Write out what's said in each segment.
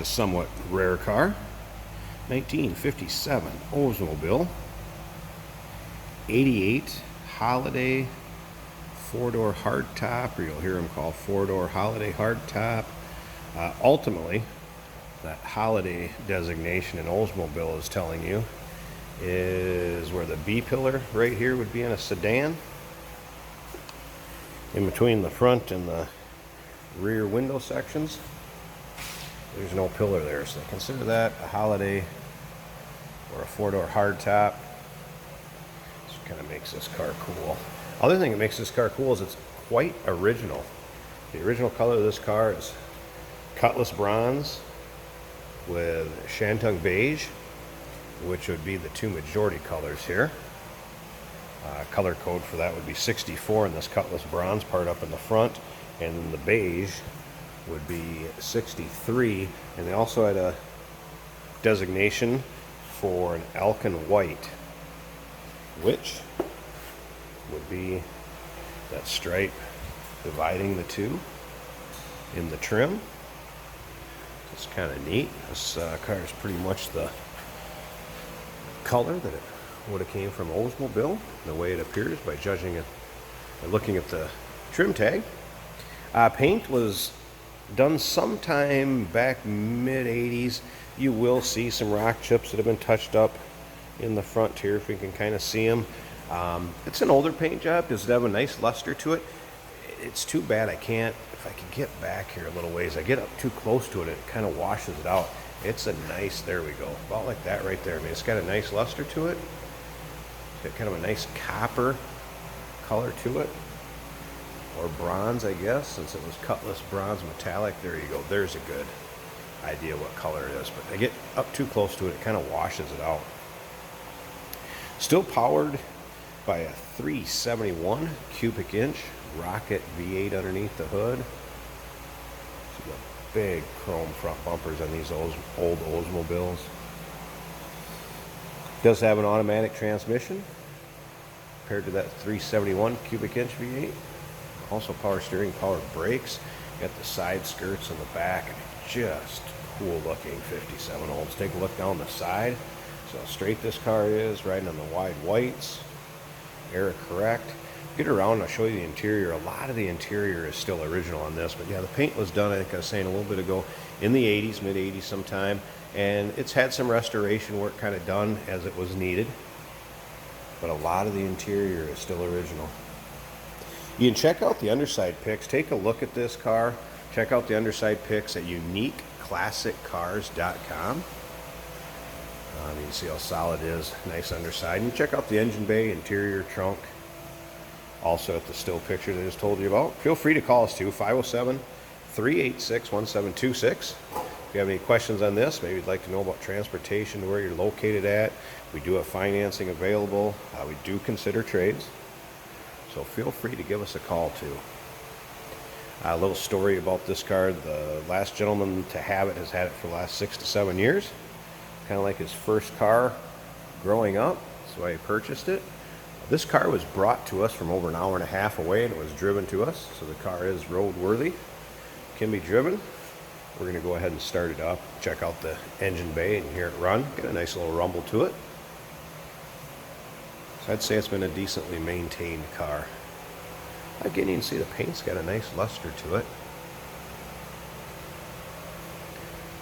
a somewhat rare car. 1957 Oldsmobile 88 Holiday four-door hardtop, or you'll hear them called four-door Holiday hardtop. Ultimately, that Holiday designation in Oldsmobile is telling you is where the B pillar right here would be in a sedan. In between the front and the rear window sections, there's no pillar there, so they consider that a Holiday or a four-door hardtop. This kind of makes this car cool. Other thing that makes this car cool is it's quite original. The original color of this car is Cutlass bronze with Shantung beige, which would be the two majority colors here. Color code for that would be 64 in this Cutlass bronze part up in the front, and then the beige would be 63. And they also had a designation for an Alkin white, which would be that stripe dividing the two in the trim. It's kind of neat. This car is pretty much the color that it would have came from Oldsmobile, the way it appears by judging it by looking at the trim tag. Paint was done sometime back mid 80s. You will see some rock chips that have been touched up in the front here, if we can kind of see them. It's an older paint job. Does it have a nice luster to it? It's too bad I can't, if I could get back here a little ways, I get up too close to it, it kind of washes it out. It's a nice, there we go, about like that right there. I mean, it's got a nice luster to it. It's got kind of a nice copper color to it, or bronze, I guess, since it was Cutlass bronze metallic. There you go. There's a good idea what color it is, but I get up too close to it, it kind of washes it out. Still powered by a 371 cubic inch rocket V8 underneath the hood. See the big chrome front bumpers on these old Oldsmobiles. Does have an automatic transmission compared to that 371 cubic inch V8. Also power steering, power brakes. Got the side skirts in the back. Just cool looking 57 Olds. Take a look down the side. So how straight this car is, riding on the wide whites. Air correct. Get around and I'll show you the interior. A lot of the interior is still original on this, but yeah, the paint was done, I think I was saying a little bit ago, in the 80s, mid 80s sometime, and it's had some restoration work kind of done as it was needed, but a lot of the interior is still original. You can check out the underside pics. Take a look at this car. Check out the underside pics at uniqueclassiccars.com. You can see how solid it is, nice underside. And you check out the engine bay, interior, trunk, also at the still picture that I just told you about. Feel free to call us too, 507-386-1726. If you have any questions on this, maybe you'd like to know about transportation to where you're located at, we do have financing available. We do consider trades, so feel free to give us a call too. A little story about this car. The last gentleman to have it has had it for the last 6 to 7 years. Kind of like his first car growing up. That's why he purchased it. This car was brought to us from over an hour and a half away, and it was driven to us, so the car is roadworthy, can be driven. We're going to go ahead and start it up, check out the engine bay and hear it run. Got a nice little rumble to it. So I'd say it's been a decently maintained car. Again, you can see the paint's got a nice luster to it.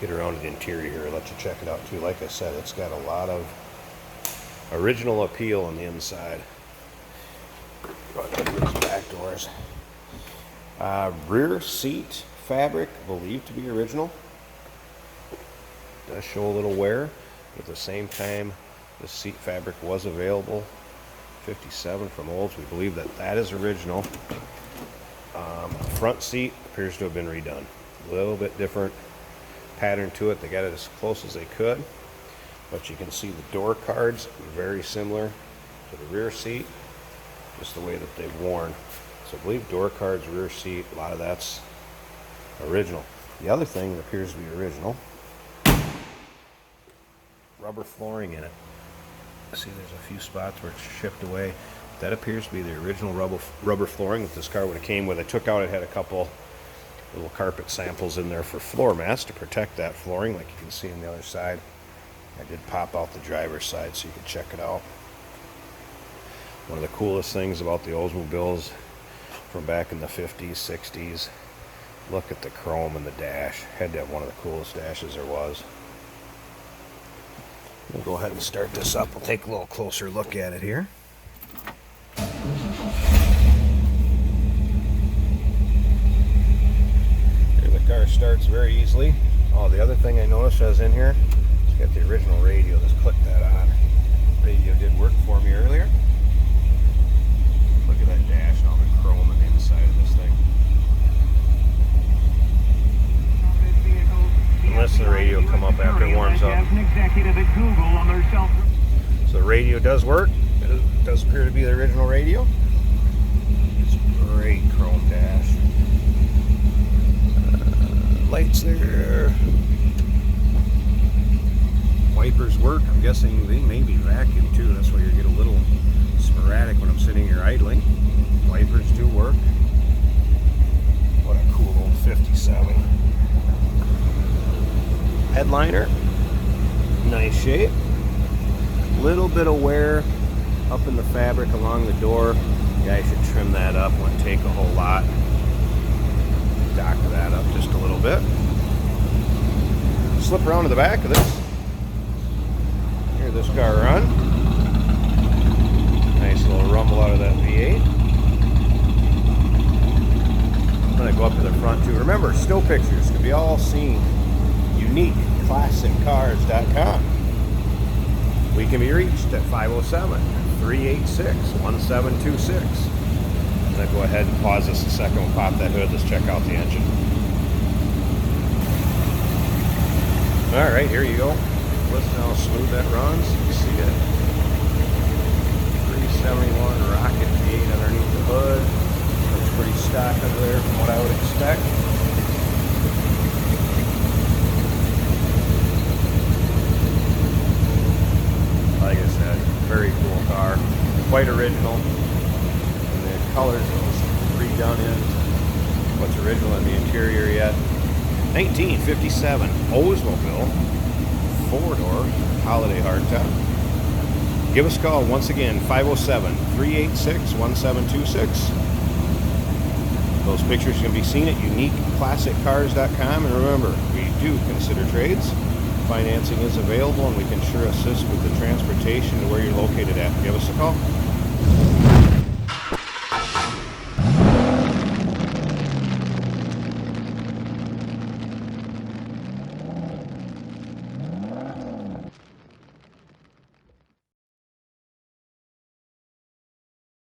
Get around the interior here, let you check it out too. Like I said, it's got a lot of original appeal on the inside. Go ahead and these back doors. Rear seat fabric believed to be original. Does show a little wear, but at the same time, the seat fabric was available. 57 from Olds. We believe that that is original. Front seat appears to have been redone. A little bit different pattern to it. They got it as close as they could, but you can see the door cards very similar to the rear seat, just the way that they've worn. So I believe door cards, rear seat, a lot of that's original. The other thing that appears to be original, rubber flooring in it. See, there's a few spots where it's chipped away. That appears to be the original rubber flooring that this car would have came with. I took out, it had a couple little carpet samples in there for floor mats to protect that flooring, like you can see on the other side. I did pop out the driver's side so you can check it out. One of the coolest things about the Oldsmobiles from back in the 50s, 60s, look at the chrome in the dash. Had to have one of the coolest dashes there was. We'll go ahead and start this up. We'll take a little closer look at it here. Here the car starts very easily. Oh, the other thing I noticed I was in here, it's got the original radio. Just click that on. Radio did work for me earlier. Look at that dash and all the chrome on the inside of this thing. Unless the radio will come up after it warms up. So the radio does work. It does appear to be the original radio. It's a great chrome dash. Lights there. Wipers work. I'm guessing they may be vacuum too. That's why you get a little sporadic when I'm sitting here idling. Wipers do work. What a cool old 57. Headliner, nice shape. Little bit of wear up in the fabric along the door. Yeah, I should trim that up. Wouldn't take a whole lot. Dock that up just a little bit. Slip around to the back of this. Hear this car run. Nice little rumble out of that V8. I'm gonna go up to the front too. Remember, still pictures can be all seen. UniqueClassicCars.com. We can be reached at 507-386-1726. I'm going to go ahead and pause this a second. We'll pop that hood. Let's check out the engine. Alright, here you go. Listen how smooth that runs. You can see that 371 rocket V8 underneath the hood. Looks pretty stock under there from what I would expect. Like I said, very cool car, quite original, and the colors was redone in what's original in the interior yet. 1957 Oldsmobile 4-door holiday hardtop. Give us a call once again, 507-386-1726. Those pictures can be seen at UniqueClassicCars.com, and remember, we do consider trades. Financing is available, and we can sure assist with the transportation to where you're located at. Give us a call.